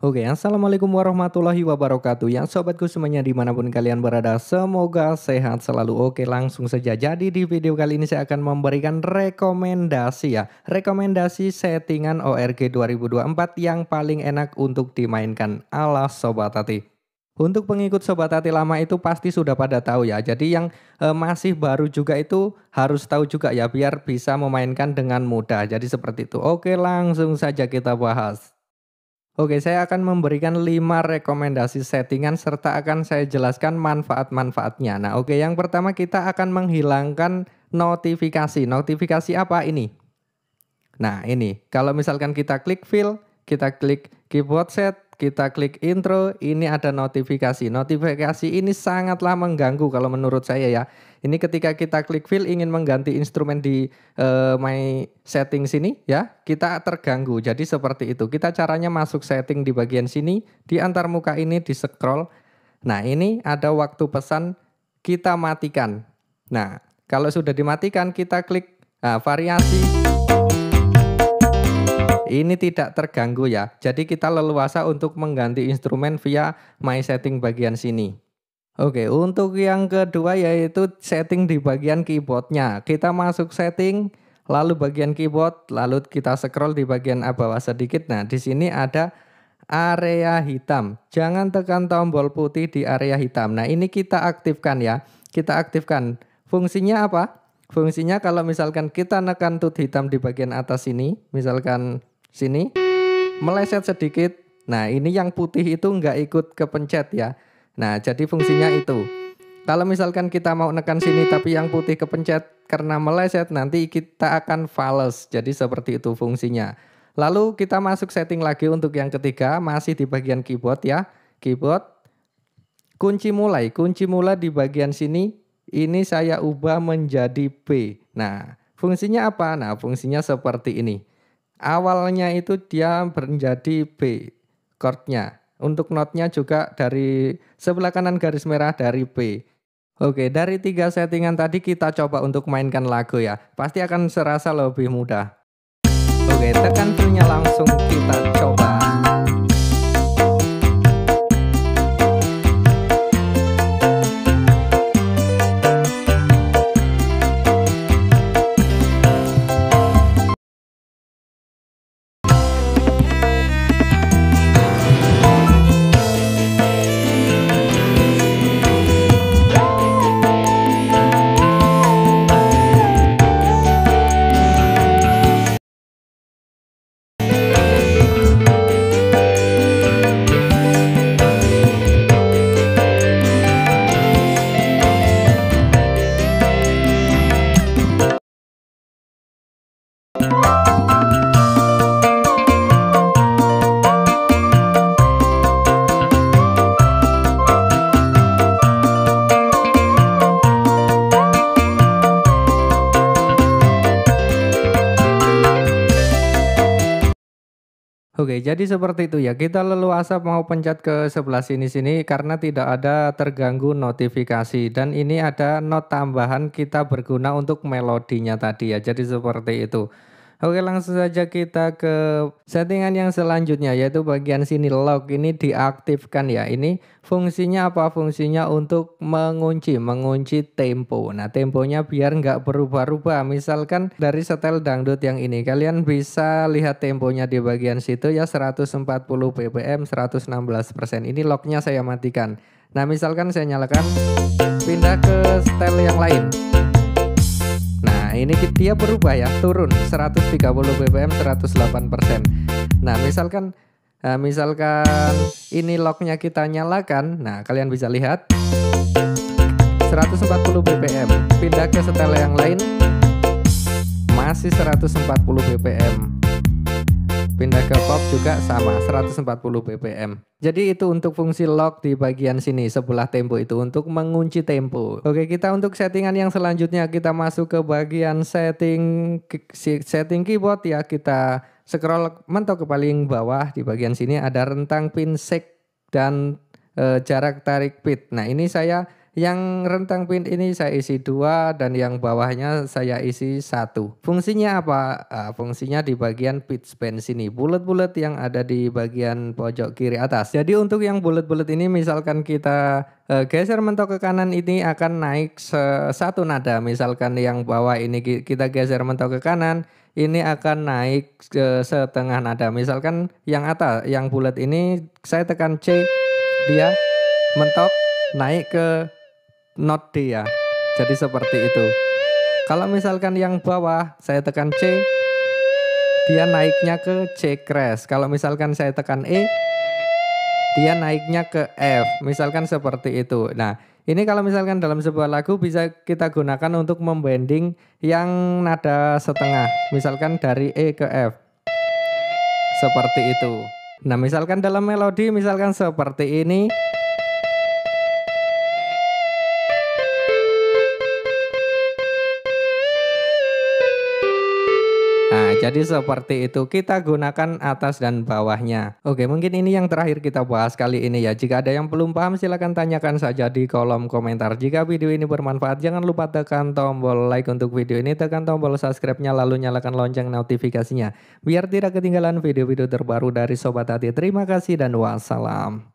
Oke, assalamualaikum warahmatullahi wabarakatuh. Yang sobatku semuanya dimanapun kalian berada, semoga sehat selalu. Oke, langsung saja. Jadi di video kali ini saya akan memberikan rekomendasi ya. Rekomendasi settingan ORG 2024 yang paling enak untuk dimainkan ala Sobat Tati. Untuk pengikut Sobat Tati lama itu pasti sudah pada tahu ya. Jadi yang masih baru juga itu harus tahu juga ya biar bisa memainkan dengan mudah. Jadi seperti itu. Oke, langsung saja kita bahas. Oke, saya akan memberikan 5 rekomendasi settingan serta akan saya jelaskan manfaat-manfaatnya. Nah, oke, yang pertama kita akan menghilangkan notifikasi. Notifikasi apa ini? Nah, ini kalau misalkan kita klik fill, kita klik keyboard set, kita klik intro, ini ada notifikasi. Notifikasi ini sangatlah mengganggu kalau menurut saya ya. Ini ketika kita klik fill ingin mengganti instrumen di my setting sini ya, kita terganggu. Jadi seperti itu. Kita caranya masuk setting di bagian sini, di antar muka ini di scroll. Nah, ini ada waktu pesan, kita matikan. Nah, kalau sudah dimatikan kita klik variasi. Ini tidak terganggu ya. Jadi kita leluasa untuk mengganti instrumen via my setting bagian sini. Oke, untuk yang kedua yaitu setting di bagian keyboardnya. Kita masuk setting, lalu bagian keyboard, lalu kita scroll di bagian bawah sedikit. Nah, di sini ada area hitam. Jangan tekan tombol putih di area hitam. Nah, ini kita aktifkan ya. Kita aktifkan. Fungsinya apa? Fungsinya kalau misalkan kita nekan tut hitam di bagian atas sini, misalkan sini, meleset sedikit. Nah, ini yang putih itu nggak ikut kepencet ya. Nah, jadi fungsinya itu. Kalau misalkan kita mau nekan sini tapi yang putih kepencet karena meleset, nanti kita akan fals. Jadi seperti itu fungsinya. Lalu kita masuk setting lagi untuk yang ketiga, masih di bagian keyboard ya. Keyboard, kunci mulai. Kunci mulai di bagian sini, ini saya ubah menjadi B. Nah, fungsinya apa? Nah, fungsinya seperti ini. Awalnya itu dia menjadi B, chordnya. Untuk notnya juga dari sebelah kanan garis merah dari B. Oke, dari 3 settingan tadi kita coba untuk mainkan lagu ya. Pasti akan serasa lebih mudah. Oke, tekan filenya langsung kita coba. Oke, jadi seperti itu ya. Kita leluasa mau pencet ke sebelah sini-sini karena tidak ada terganggu notifikasi. Dan ini ada not tambahan kita berguna untuk melodinya tadi ya. Jadi seperti itu. Oke, langsung saja kita ke settingan yang selanjutnya yaitu bagian sini lock ini diaktifkan ya. Ini fungsinya apa? Fungsinya untuk mengunci tempo. Nah, temponya biar nggak berubah-ubah. Misalkan dari setel dangdut yang ini kalian bisa lihat temponya di bagian situ ya 140 bpm 116%. Ini locknya saya matikan. Nah, misalkan saya nyalakan pindah ke setel yang lain. Nah, ini dia berubah ya, turun 130 bpm 108%. Nah, misalkan ini locknya kita nyalakan. Nah, kalian bisa lihat 140 bpm. Pindah ke setel yang lain masih 140 bpm. Pindah ke pop juga sama 140 bpm. Jadi itu untuk fungsi lock di bagian sini sebelah tempo itu untuk mengunci tempo. Oke, kita untuk settingan yang selanjutnya kita masuk ke bagian setting keyboard ya. Kita scroll mentok ke paling bawah di bagian sini ada rentang pin shake dan jarak tarik pit. Nah, ini saya Yang rentang pin ini saya isi 2 dan yang bawahnya saya isi 1. Fungsinya apa? Fungsinya di bagian pitch bend sini, bulat-bulat yang ada di bagian pojok kiri atas. Jadi untuk yang bulat-bulat ini misalkan kita geser mentok ke kanan ini akan naik satu nada. Misalkan yang bawah ini kita geser mentok ke kanan, ini akan naik ke setengah nada. Misalkan yang atas, yang bulat ini saya tekan C, dia mentok naik ke not D ya. Jadi seperti itu. Kalau misalkan yang bawah saya tekan C, dia naiknya ke C crash. Kalau misalkan saya tekan E, dia naiknya ke F. Misalkan seperti itu. Nah, ini kalau misalkan dalam sebuah lagu bisa kita gunakan untuk membending yang nada setengah. Misalkan dari E ke F. Seperti itu. Nah, misalkan dalam melodi misalkan seperti ini. Nah, jadi seperti itu. Kita gunakan atas dan bawahnya. Oke, mungkin ini yang terakhir kita bahas kali ini ya. Jika ada yang belum paham silahkan tanyakan saja di kolom komentar. Jika video ini bermanfaat jangan lupa tekan tombol like untuk video ini, tekan tombol subscribe-nya lalu nyalakan lonceng notifikasinya biar tidak ketinggalan video-video terbaru dari Sobat Hati. Terima kasih dan wassalam.